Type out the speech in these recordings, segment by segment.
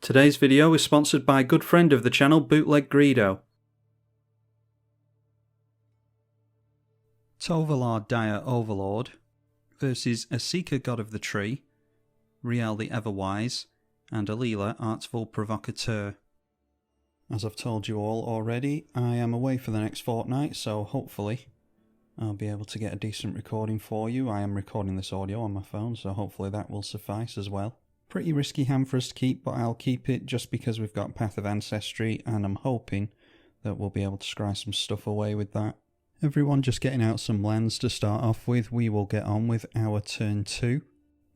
Today's video is sponsored by a good friend of the channel, Bootleg Greedo. Tovolar Dire Overlord versus a Seeker God of the Tree, Riel the Everwise, and Alila Artful Provocateur. As I've told you all already, I am away for the next fortnight, so hopefully I'll be able to get a decent recording for you. I am recording this audio on my phone, so hopefully that will suffice as well. Pretty risky hand for us to keep, but I'll keep it just because we've got Path of Ancestry, and I'm hoping that we'll be able to scry some stuff away with that. Everyone just getting out some lands to start off with. We will get on with our turn 2.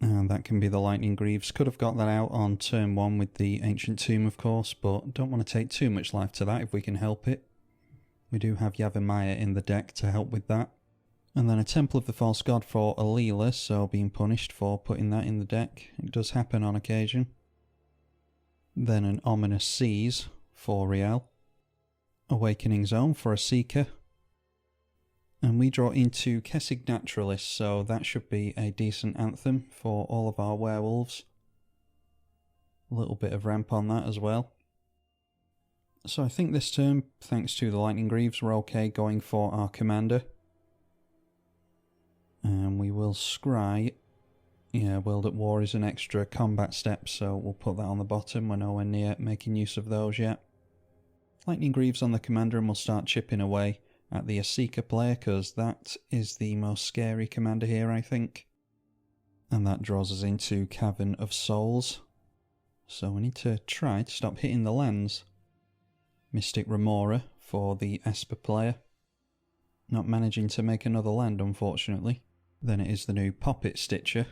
And that can be the Lightning Greaves. Could have got that out on turn 1 with the Ancient Tomb, of course, but don't want to take too much life to that if we can help it. We do have Yavimaya in the deck to help with that. And then a Temple of the False God for Alila, so being punished for putting that in the deck. It does happen on occasion. Then an Ominous Seas for Riel. Awakening Zone for a Seeker. And we draw into Kessig Naturalist, so that should be a decent anthem for all of our werewolves. A little bit of ramp on that as well. So I think this turn, thanks to the Lightning Greaves, we're okay going for our commander. And we will scry. Yeah, World at War is an extra combat step, so we'll put that on the bottom. We're nowhere near making use of those yet. Lightning Greaves on the commander, and we'll start chipping away at the Seeker player, because that is the most scary commander here, I think. And that draws us into Cavern of Souls. So we need to try to stop hitting the lands. Mystic Remora for the Esper player. Not managing to make another land, unfortunately. Then it is the new Poppet Stitcher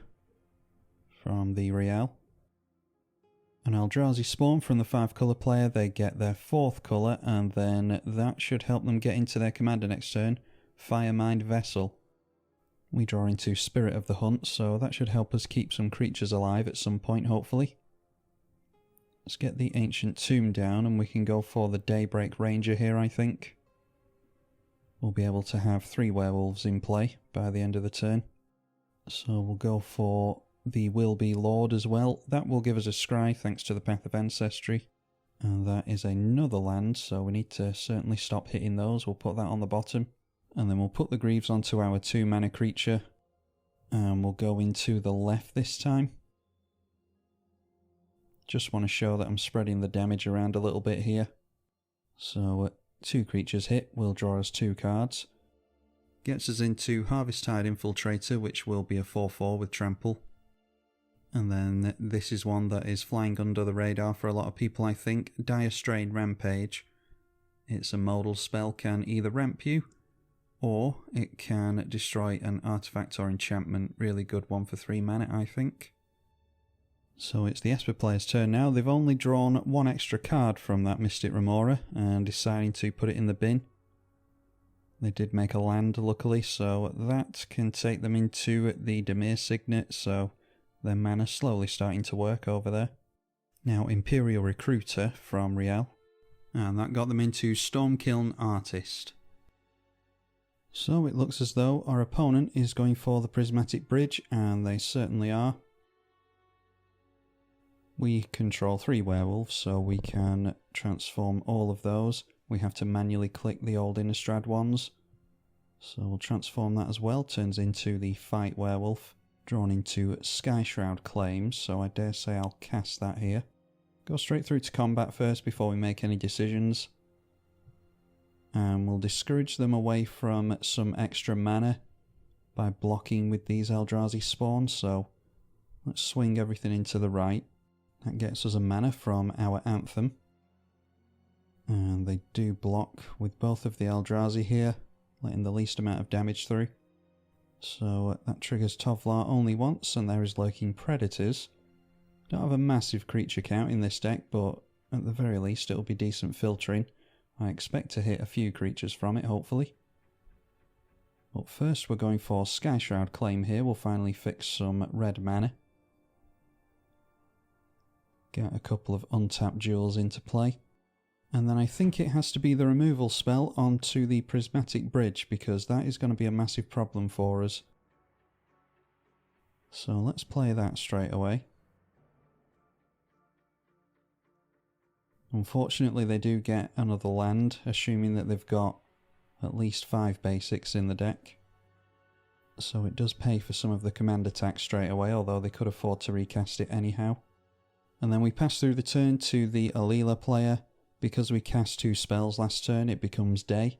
from the Riel. An Eldrazi Spawn from the 5-colour player. They get their 4th colour, and then that should help them get into their commander next turn. Firemind Vessel. We draw into Spirit of the Hunt, so that should help us keep some creatures alive at some point, hopefully. Let's get the Ancient Tomb down, and we can go for the Daybreak Ranger here, I think. We'll be able to have 3 werewolves in play by the end of the turn. So we'll go for the Will Be Lord as well. That will give us a scry thanks to the Path of Ancestry. And that is another land, so we need to certainly stop hitting those. We'll put that on the bottom. And then we'll put the Greaves onto our 2-mana creature. And we'll go into the left this time. Just want to show that I'm spreading the damage around a little bit here. So 2 creatures hit will draw us 2 cards. Gets us into Harvesttide Infiltrator, which will be a 4/4 with Trample. And then this is one that is flying under the radar for a lot of people, I think. Dire Strain Rampage. It's a modal spell, can either ramp you, or it can destroy an artifact or enchantment. Really good one for 3 mana, I think. So it's the Esper player's turn now. They've only drawn 1 extra card from that Mystic Remora and deciding to put it in the bin. They did make a land, luckily, so that can take them into the Dimir Signet, so their mana's slowly starting to work over there. Now Imperial Recruiter from Riel, and that got them into Stormkiln Artist. So it looks as though our opponent is going for the Prismatic Bridge, and they certainly are. We control 3 werewolves, so we can transform all of those. We have to manually click the old Innistrad ones. So we'll transform that as well. Turns into the Fight Werewolf. Drawn into Sky Shroud Claims, so I dare say I'll cast that here. Go straight through to combat first before we make any decisions. And we'll discourage them away from some extra mana by blocking with these Eldrazi spawns, so let's swing everything into the right. That gets us a mana from our Anthem. And they do block with both of the Eldrazi here, letting the least amount of damage through. So that triggers Tovolar only once, and there is Lurking Predators. Don't have a massive creature count in this deck, but at the very least it'll be decent filtering. I expect to hit a few creatures from it, hopefully. But first we're going for Sky Shroud Claim here. We'll finally fix some red mana. Get a couple of untapped jewels into play. And then I think it has to be the removal spell onto the Prismatic Bridge, because that is going to be a massive problem for us. – So let's play that straight away. Unfortunately, they do get another land, assuming that they've got at least 5 basics in the deck. So it does pay for some of the command attack straight away, although they could afford to recast it anyhow. And then we pass through the turn to the Alila player. Because we cast 2 spells last turn, it becomes day.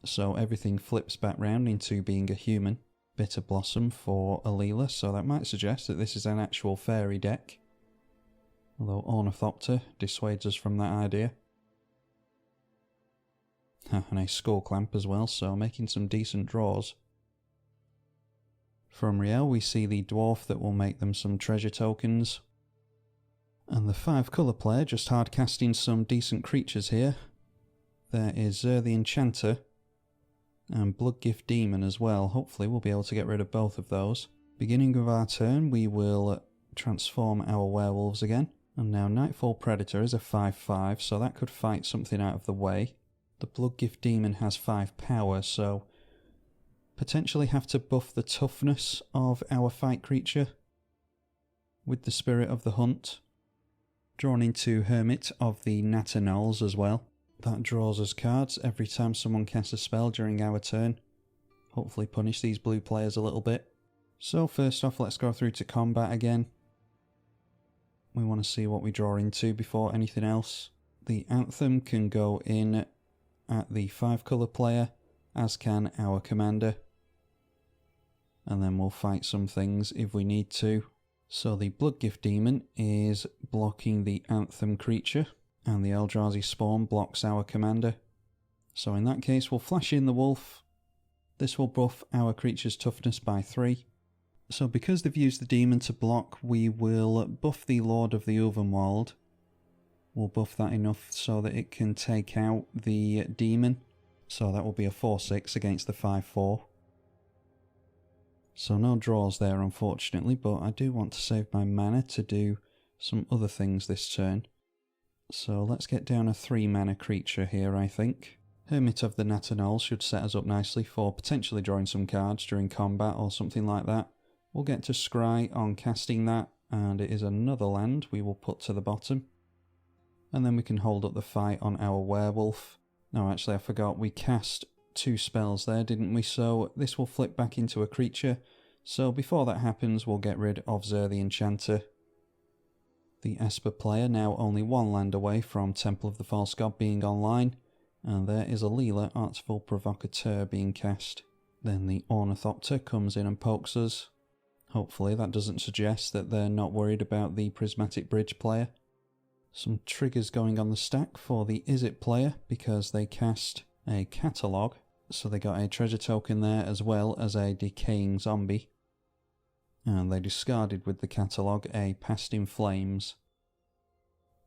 So everything flips back round into being a human. Bitter Blossom for Alila, so that might suggest that this is an actual fairy deck. Although Ornithopter dissuades us from that idea. And a Skull Clamp as well, so making some decent draws. From Riel we see the Dwarf that will make them some treasure tokens. And the 5 colour player just hard casting some decent creatures here. There is the Enchanter and Bloodgift Demon as well. Hopefully we'll be able to get rid of both of those. Beginning of our turn we will transform our werewolves again. And now Nightfall Predator is a 5/5, so that could fight something out of the way. The Bloodgift Demon has 5 power, so potentially have to buff the toughness of our fight creature with the Spirit of the Hunt. Drawn into Hermit of the Natanals as well. That draws us cards every time someone casts a spell during our turn. Hopefully punish these blue players a little bit. So first off, let's go through to combat again. We want to see what we draw into before anything else. The Anthem can go in at the 5 colour player, as can our commander. And then we'll fight some things if we need to. So the Bloodgift Demon is blocking the Anthem creature, and the Eldrazi Spawn blocks our commander. So in that case we'll flash in the Wolf. This will buff our creature's toughness by 3. So because they've used the Demon to block, we will buff the Lord of the Ulvenwald. We'll buff that enough so that it can take out the Demon. So that will be a 4/6 against the 5/4. So no draws there unfortunately, but I do want to save my mana to do some other things this turn. So let's get down a 3 mana creature here, I think. Hermit of the Natanal should set us up nicely for potentially drawing some cards during combat or something like that. We'll get to Scry on casting that, and it is another land we will put to the bottom. And then we can hold up the fight on our werewolf. No, actually I forgot, we cast 2 spells there, didn't we? So this will flip back into a creature. So before that happens, we'll get rid of Zer the Enchanter. The Esper player now only 1 land away from Temple of the False God being online. And there is a Leela Artful Provocateur being cast. Then the Ornithopter comes in and pokes us. Hopefully that doesn't suggest that they're not worried about the Prismatic Bridge player. Some triggers going on the stack for the Izzet player because they cast a Catalogue. So they got a treasure token there as well as a Decaying Zombie. And they discarded with the Catalogue a Past in Flames.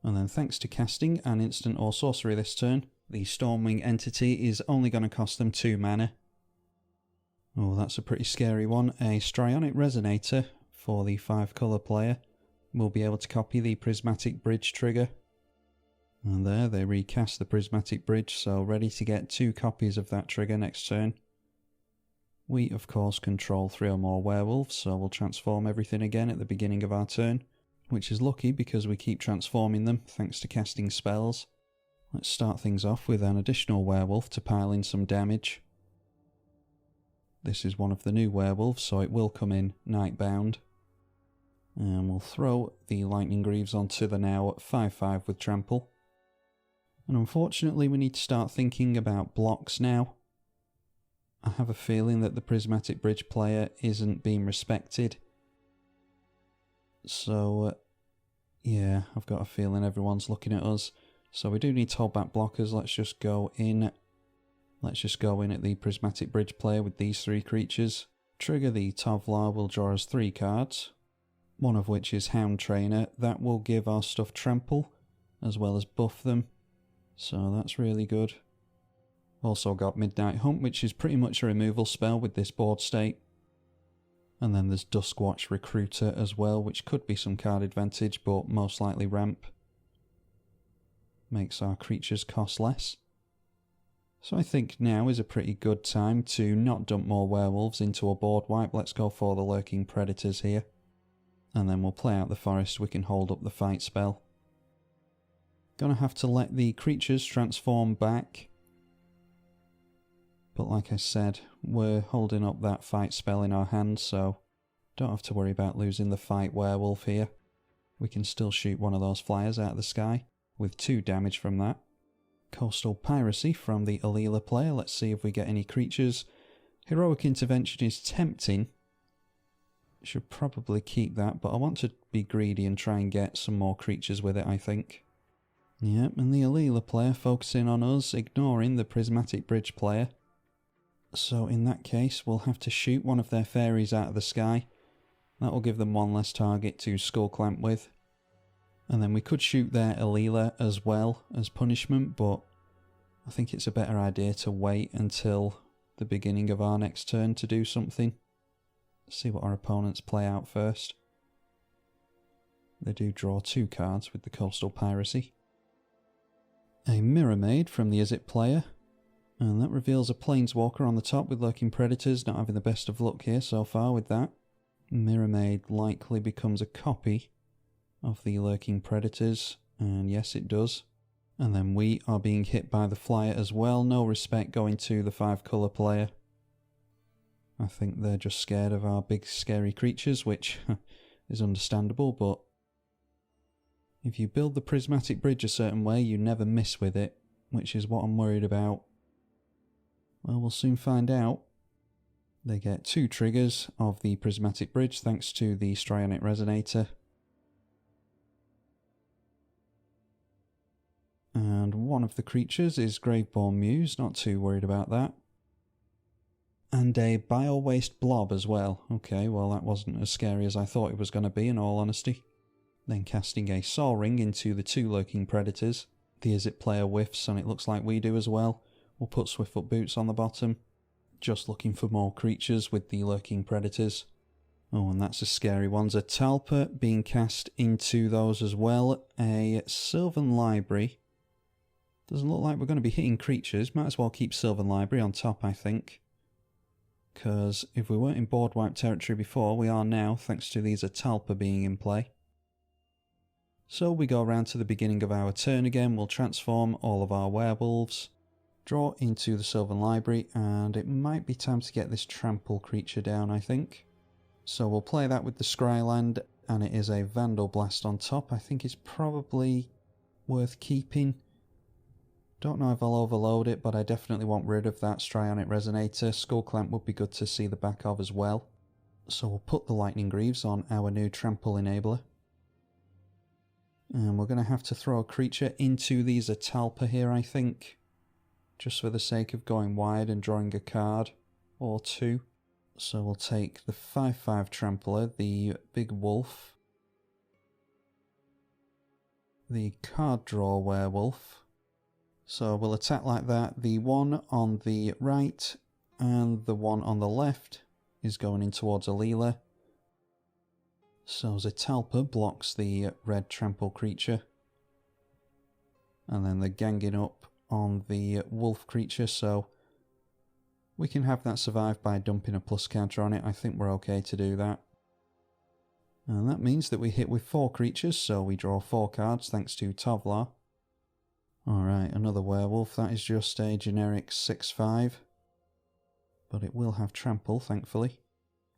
And then thanks to casting an instant or sorcery this turn, the Stormwing entity is only going to cost them 2 mana. Oh, that's a pretty scary one. A Strionic Resonator for the 5 colour player will be able to copy the Prismatic Bridge trigger. And there, they recast the Prismatic Bridge, so ready to get 2 copies of that trigger next turn. We, of course, control 3 or more werewolves, so we'll transform everything again at the beginning of our turn, which is lucky because we keep transforming them thanks to casting spells. Let's start things off with an additional werewolf to pile in some damage. This is one of the new werewolves, so it will come in Nightbound. And we'll throw the Lightning Greaves onto the now 5/5 with Trample. And unfortunately we need to start thinking about blocks now. I have a feeling that the Prismatic Bridge player isn't being respected. So, yeah, I've got a feeling everyone's looking at us. So we do need to hold back blockers. Let's just go in. Let's just go in at the Prismatic Bridge player with these 3 creatures. Trigger the Tovolar will draw us 3 cards. One of which is Hound Trainer. That will give our stuff Trample, as well as buff them. So that's really good. Also got Midnight Hunt, which is pretty much a removal spell with this board state. And then there's Duskwatch Recruiter as well, which could be some card advantage, but most likely ramp. Makes our creatures cost less. So I think now is a pretty good time to not dump more werewolves into a board wipe. Let's go for the Lurking Predators here. And then we'll play out the forest, we can hold up the fight spell. Gonna have to let the creatures transform back. But like I said, we're holding up that fight spell in our hand, so don't have to worry about losing the fight werewolf here. We can still shoot one of those flyers out of the sky with 2 damage from that. Coastal Piracy from the Alila player. Let's see if we get any creatures. Heroic Intervention is tempting. Should probably keep that, but I want to be greedy and try and get some more creatures with it, I think. Yep, and the Alila player focusing on us, ignoring the Prismatic Bridge player. So in that case, we'll have to shoot one of their fairies out of the sky. That will give them 1 less target to skull clamp with. And then we could shoot their Alila as well as punishment, but I think it's a better idea to wait until the beginning of our next turn to do something. See what our opponents play out first. They do draw 2 cards with the Coastal Piracy. A Mirror Maid from the Izzet player. And that reveals a Planeswalker on the top with Lurking Predators. Not having the best of luck here so far with that. Mirror Maid likely becomes a copy of the Lurking Predators. And yes, it does. And then we are being hit by the flyer as well. No respect going to the 5-colour player. I think they're just scared of our big scary creatures, which is understandable, but if you build the Prismatic Bridge a certain way, you never miss with it, which is what I'm worried about. Well, we'll soon find out. They get 2 triggers of the Prismatic Bridge thanks to the Strionic Resonator. And one of the creatures is Graveborn Muse, not too worried about that. And a Bio-Waste Blob as well. Okay, well that wasn't as scary as I thought it was going to be, in all honesty. Then casting a Sol Ring into the 2 Lurking Predators. The Izzet player whiffs, and it looks like we do as well. We'll put Swiftfoot Boots on the bottom. Just looking for more creatures with the Lurking Predators. Oh, and that's a scary one. A Talpa being cast into those as well. A Sylvan Library. Doesn't look like we're going to be hitting creatures. Might as well keep Sylvan Library on top, I think. Because if we weren't in board wipe territory before, we are now, thanks to these Atalpa being in play. So we go around to the beginning of our turn again. We'll transform all of our werewolves, draw into the Sylvan Library, and it might be time to get this trample creature down, I think. So we'll play that with the Scryland, and it is a Vandal Blast on top. I think it's probably worth keeping. Don't know if I'll overload it, but I definitely want rid of that Strionic Resonator. Skull Clamp would be good to see the back of as well. So we'll put the Lightning Greaves on our new Trample Enabler. And we're going to have to throw a creature into these Atalpa here, I think. Just for the sake of going wide and drawing a card or 2. So we'll take the 5/5 Trampler, the Big Wolf, the Card Draw Werewolf. So we'll attack like that. The one on the right and the one on the left is going in towards Alila. So Zetalpa blocks the red trample creature. And then they're ganging up on the wolf creature, so we can have that survive by dumping a plus counter on it. I think we're okay to do that. And that means that we hit with 4 creatures, so we draw 4 cards thanks to Tovolar. Alright, another werewolf. That is just a generic 6/5. But it will have trample, thankfully.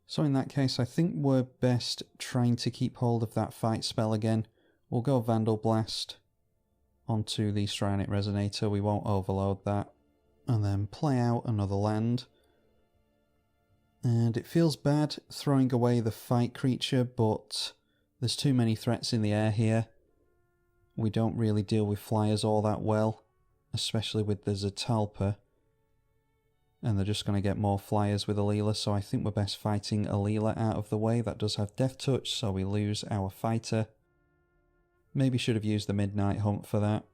So in that case, I think we're best trying to keep hold of that fight spell again. We'll go Vandal Blast onto the Strionic Resonator. We won't overload that. And then play out another land. And it feels bad throwing away the fight creature, but there's too many threats in the air here. We don't really deal with flyers all that well, especially with the Zetalpa. And they're just going to get more flyers with Alila, so I think we're best fighting Alila out of the way. That does have Death Touch, so we lose our fighter. Maybe should have used the Midnight Hunt for that.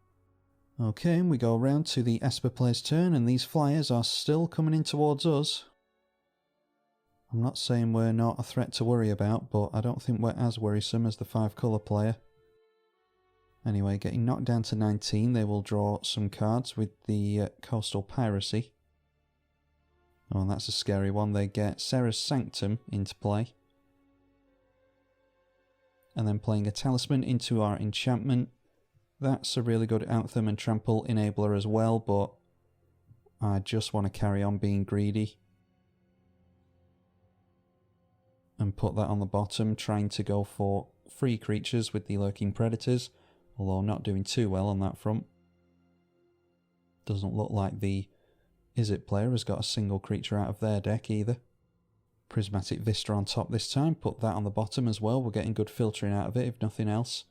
Okay, and we go around to the Esper player's turn, and these flyers are still coming in towards us. I'm not saying we're not a threat to worry about, but I don't think we're as worrisome as the 5-colour player. Anyway, getting knocked down to 19, they will draw some cards with the Coastal Piracy. Oh, and that's a scary one. They get Serra's Sanctum into play. And then playing a Talisman into our enchantment. That's a really good Anthem and Trample enabler as well, but I just want to carry on being greedy and put that on the bottom, trying to go for free creatures with the Lurking Predators, although not doing too well on that front. Doesn't look like the Izzet player has got a single creature out of their deck either. Prismatic Vista on top this time, put that on the bottom as well. We're getting good filtering out of it, if nothing else.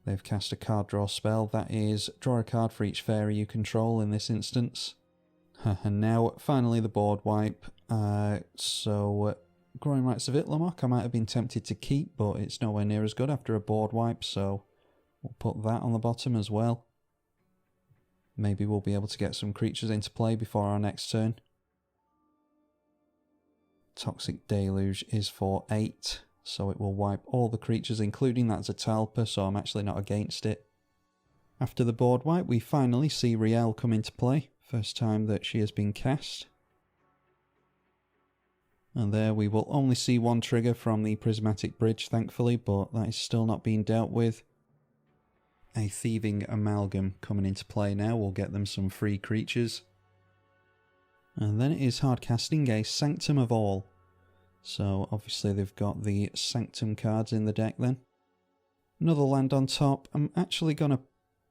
They've cast a card draw spell, that is draw a card for each fairy you control in this instance. And now finally the board wipe. Growing Rites of Itlimoc I might have been tempted to keep, but it's nowhere near as good after a board wipe, so we'll put that on the bottom as well. Maybe we'll be able to get some creatures into play before our next turn. Toxic Deluge is for 8, so it will wipe all the creatures, including that Zatalpa, so I'm actually not against it. After the board wipe, we finally see Riel come into play. First time that she has been cast. And there we will only see one trigger from the Prismatic Bridge, thankfully, but that is still not being dealt with. A Thieving Amalgam coming into play now will get them some free creatures. And then it is hard casting a Sanctum of All. So obviously they've got the Sanctum cards in the deck then. Another land on top. I'm actually going to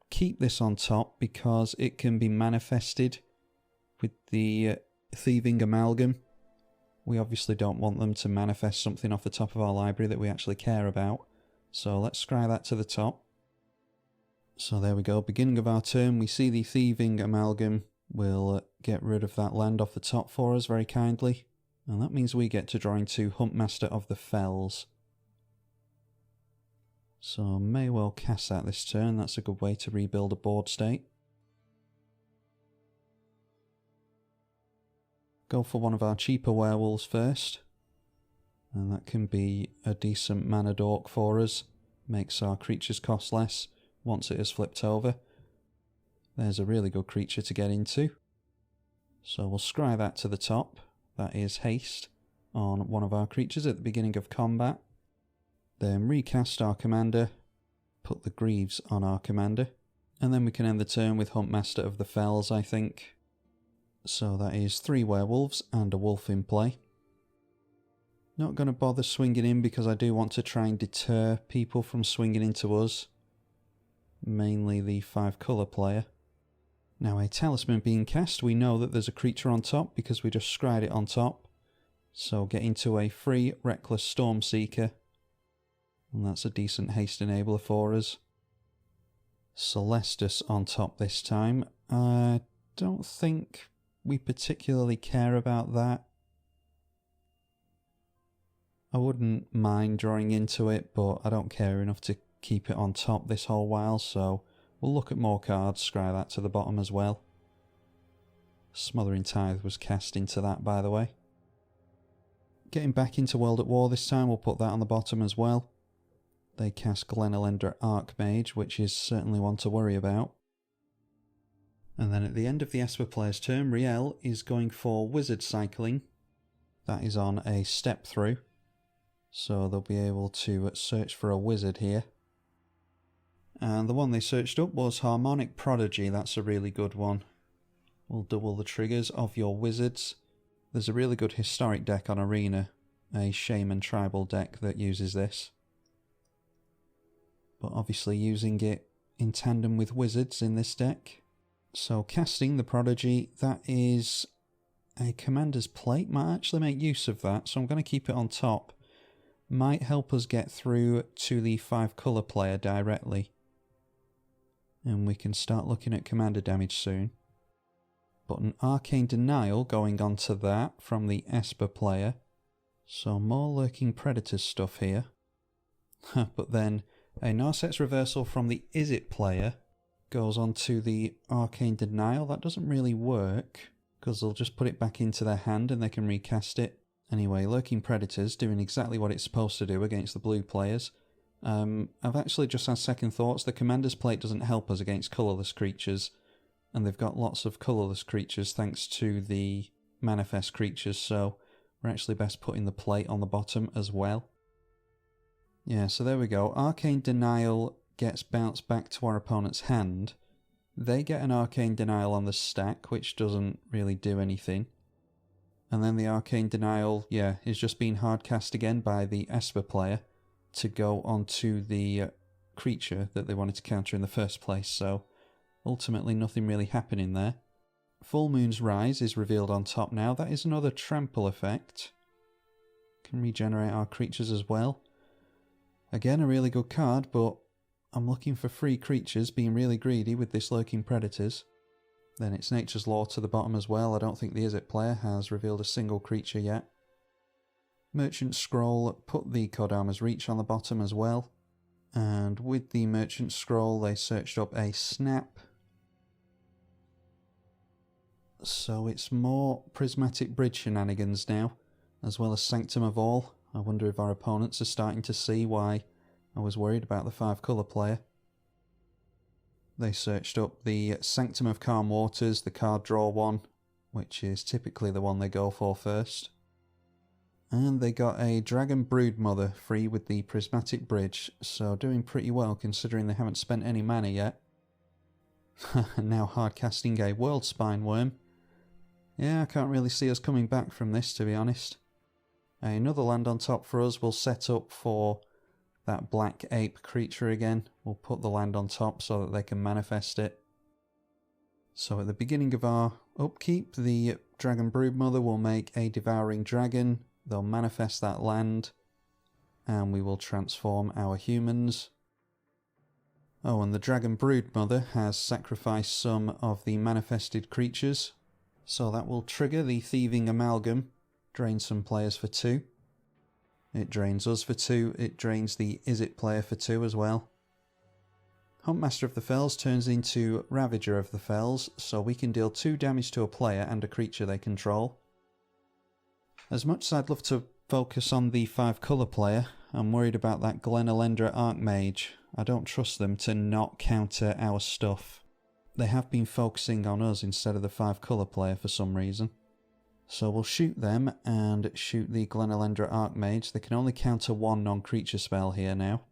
keep this on top because it can be manifested with the Thieving Amalgam. We obviously don't want them to manifest something off the top of our library that we actually care about. So let's scry that to the top. So there we go, beginning of our turn, we see the Thieving Amalgam will get rid of that land off the top for us very kindly. And that means we get to draw into Huntmaster of the Fells. So may well cast that this turn, that's a good way to rebuild a board state. Go for one of our cheaper werewolves first. And that can be a decent mana dork for us. Makes our creatures cost less once it is flipped over. There's a really good creature to get into. So we'll scry that to the top. That is haste on one of our creatures at the beginning of combat. Then recast our commander, put the Greaves on our commander, and then we can end the turn with Huntmaster of the Fells, I think. So that is 3 werewolves and a wolf in play. Not going to bother swinging in because I do want to try and deter people from swinging into us. Mainly the 5 colour player. Now a Talisman being cast, we know that there's a creature on top because we just scried it on top. So get into a free Reckless Stormseeker. And that's a decent haste enabler for us. Celestus on top this time. I don't think we particularly care about that. I wouldn't mind drawing into it, but I don't care enough to keep it on top this whole while, so we'll look at more cards, scry that to the bottom as well. Smothering Tithe was cast into that, by the way. Getting back into World at War this time, we'll put that on the bottom as well. They cast Glenelender Archmage, which is certainly one to worry about. And then at the end of the Esper player's turn, Riel is going for Wizard Cycling. That is on a step through. So they'll be able to search for a wizard here. And the one they searched up was Harmonic Prodigy. That's a really good one. We'll double the triggers of your wizards. There's a really good historic deck on Arena. A Shaman tribal deck that uses this. But obviously using it in tandem with wizards in this deck. So casting the Prodigy, that is a Commander's Plate. Might actually make use of that, so I'm going to keep it on top. Might help us get through to the 5 colour player directly. And we can start looking at commander damage soon. But an Arcane Denial going on to that from the Esper player. So more Lurking Predators stuff here. But then a Narset's Reversal from the Izzet player goes on to the Arcane Denial. That doesn't really work, because they'll just put it back into their hand and they can recast it. Anyway, Lurking Predators doing exactly what it's supposed to do against the blue players. I've actually just had second thoughts. The Commander's Plate doesn't help us against colourless creatures, and they've got lots of colourless creatures thanks to the manifest creatures, so we're actually best putting the plate on the bottom as well. Yeah, so there we go. Arcane Denial gets bounced back to our opponent's hand, they get an Arcane Denial on the stack, which doesn't really do anything. And then the Arcane Denial, is just being hardcast again by the Esper player to go onto the creature that they wanted to counter in the first place, so ultimately nothing really happening there. Full Moon's Rise is revealed on top now. That is another trample effect. Can regenerate our creatures as well. Again, a really good card, but I'm looking for free creatures, being really greedy with this Lurking Predators. Then it's Nature's Law to the bottom as well. I don't think the Izzet player has revealed a single creature yet. Merchant Scroll put the Kodama's Reach on the bottom as well. And with the Merchant Scroll, they searched up a Snap. So it's more Prismatic Bridge shenanigans now, as well as Sanctum of All. I wonder if our opponents are starting to see why I was worried about the 5-colour player. They searched up the Sanctum of Calm Waters, the card draw one, which is typically the one they go for first. And they got a Dragon Broodmother free with the Prismatic Bridge, so doing pretty well considering they haven't spent any mana yet. Now hardcasting a World Spine Worm. Yeah, I can't really see us coming back from this, to be honest. Another land on top for us will set up for that Black Ape creature again. We'll put the land on top so that they can manifest it. So at the beginning of our upkeep, the Dragon Broodmother will make a Devouring Dragon. They'll manifest that land, and we will transform our humans. Oh, and the Dragon Broodmother has sacrificed some of the manifested creatures, so that will trigger the Thieving Amalgam, drain some players for 2. It drains us for 2, it drains the Izzet player for 2 as well. Huntmaster of the Fells turns into Ravager of the Fells, so we can deal 2 damage to a player and a creature they control. As much as I'd love to focus on the 5-colour player, I'm worried about that Glenelendra Archmage. I don't trust them to not counter our stuff. They have been focusing on us instead of the 5-colour player for some reason. So we'll shoot them and shoot the Glenelendra Archmage. They can only counter 1 non-creature spell here now.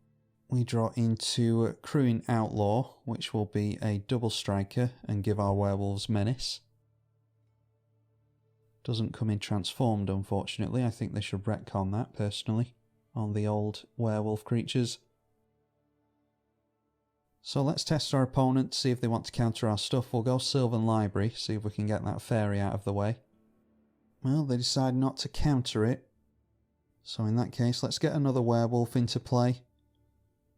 We draw into Crewing Outlaw, which will be a double striker and give our werewolves menace. Doesn't come in transformed, unfortunately. I think they should retcon that, personally, on the old werewolf creatures. So let's test our opponent, see if they want to counter our stuff. We'll go Sylvan Library, see if we can get that fairy out of the way. Well, they decide not to counter it. So in that case, let's get another werewolf into play.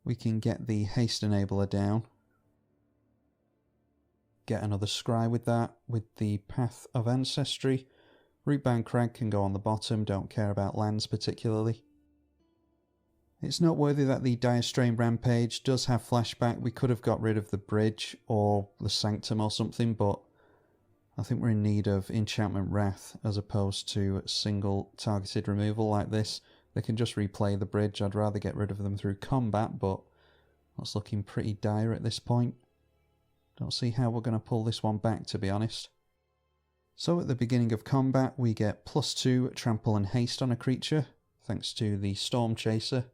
We can get the haste enabler down. Get another scry with that, with the Path of Ancestry. Rootbound Crag can go on the bottom, don't care about lands particularly. It's noteworthy that the Dire Strain Rampage does have flashback. We could have got rid of the bridge or the Sanctum or something, but I think we're in need of Enchantment Wrath as opposed to single targeted removal like this. They can just replay the bridge. I'd rather get rid of them through combat, but that's looking pretty dire at this point. Don't see how we're going to pull this one back, to be honest. So at the beginning of combat, we get +2 trample and haste on a creature, thanks to the Storm Chaser.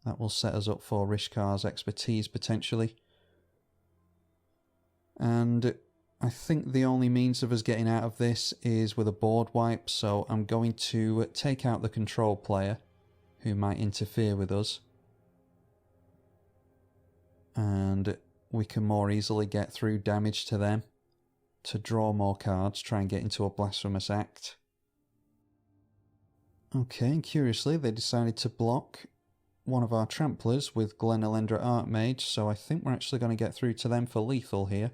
That will set us up for Rishkar's Expertise, potentially. And I think the only means of us getting out of this is with a board wipe, so I'm going to take out the control player, who might interfere with us. And we can more easily get through damage to them, to draw more cards, try and get into a Blasphemous Act. Okay, and curiously they decided to block one of our Tramplers with Glenelendra Archmage, so I think we're actually going to get through to them for lethal here.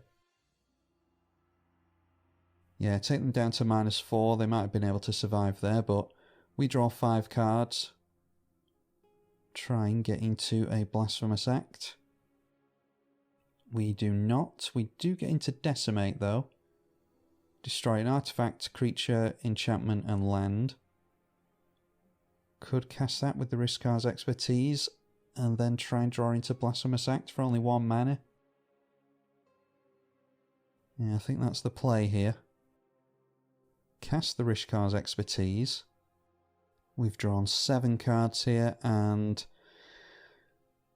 Yeah, take them down to -4. They might have been able to survive there, but we draw 5 cards. Try and get into a Blasphemous Act. We do not. We do get into Decimate, though. Destroy an artifact, creature, enchantment, and land. Could cast that with the Rishkar's Expertise, and then try and draw into Blasphemous Act for only 1 mana. Yeah, I think that's the play here. Cast the Rishkar's Expertise. We've drawn 7 cards here, and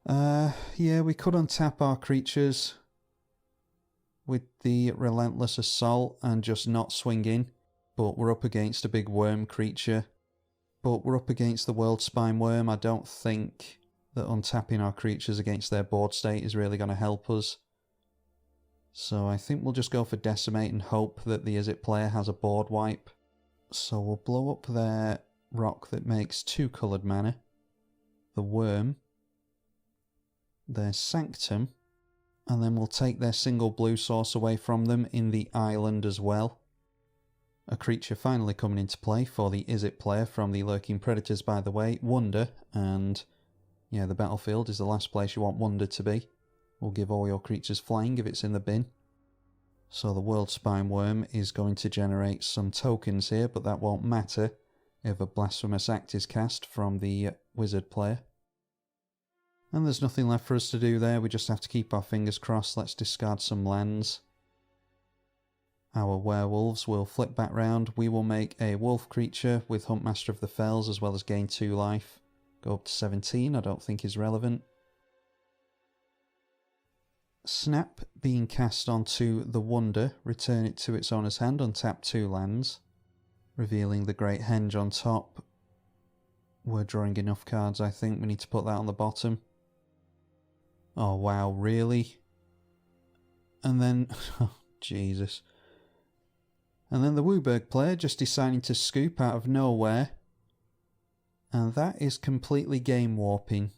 Yeah, we could untap our creatures with the Relentless Assault and just not swing in, but we're up against a big worm creature. But we're up against the World Spine Worm. I don't think that untapping our creatures against their board state is really going to help us. So I think we'll just go for Decimate and hope that the Izzet player has a board wipe. So we'll blow up their rock that makes 2 coloured mana, the Worm, their Sanctum, and then we'll take their single blue source away from them in the island as well. A creature finally coming into play for the Izzet player from the Lurking Predators, by the way, Wonder, and yeah, the battlefield is the last place you want Wonder to be. We'll give all your creatures flying if it's in the bin. So the World Spine Worm is going to generate some tokens here, but that won't matter if a Blasphemous Act is cast from the Wizard player. And there's nothing left for us to do there, we just have to keep our fingers crossed. Let's discard some lands. Our werewolves will flip back round. We will make a wolf creature with Huntmaster of the Fells as well as gain 2 life. Go up to 17, I don't think is relevant. Snap being cast onto the Wonder, return it to its owner's hand, untap 2 lands. Revealing the Great Henge on top. We're drawing enough cards, I think. We need to put that on the bottom. Oh wow, really? And then, oh Jesus. And then the Wooburg player just deciding to scoop out of nowhere. And that is completely game warping.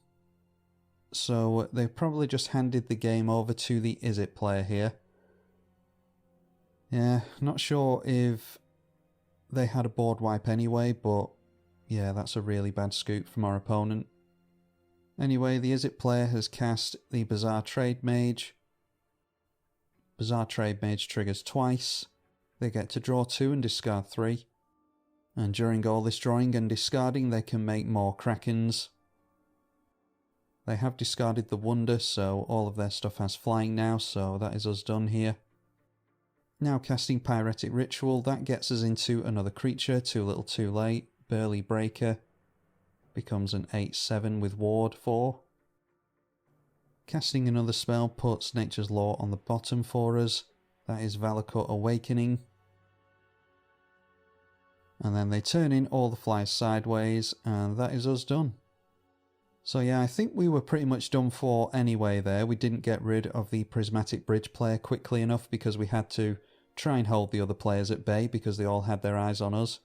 So they've probably just handed the game over to the Izzet player here. Yeah, not sure if they had a board wipe anyway, but yeah, that's a really bad scoop from our opponent. Anyway, the Izzet player has cast the Bizarre Trade Mage. Bizarre Trade Mage triggers twice. They get to draw 2 and discard 3. And during all this drawing and discarding, they can make more Krakens. They have discarded the Wonder, so all of their stuff has flying now, so that is us done here. Now casting Pyretic Ritual, that gets us into another creature, too little too late. Burly Breaker becomes an 8/7 with Ward 4. Casting another spell puts Nature's Law on the bottom for us. That is Valakut Awakening. And then they turn in all the flies sideways, and that is us done. So yeah, I think we were pretty much done for anyway there. We didn't get rid of the Prismatic Bridge player quickly enough because we had to try and hold the other players at bay because they all had their eyes on us.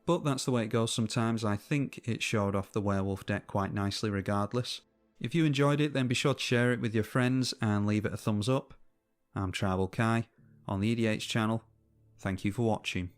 But that's the way it goes sometimes. I think it showed off the werewolf deck quite nicely regardless. If you enjoyed it, then be sure to share it with your friends and leave it a thumbs up. I'm tribalkai on the EDH channel. Thank you for watching.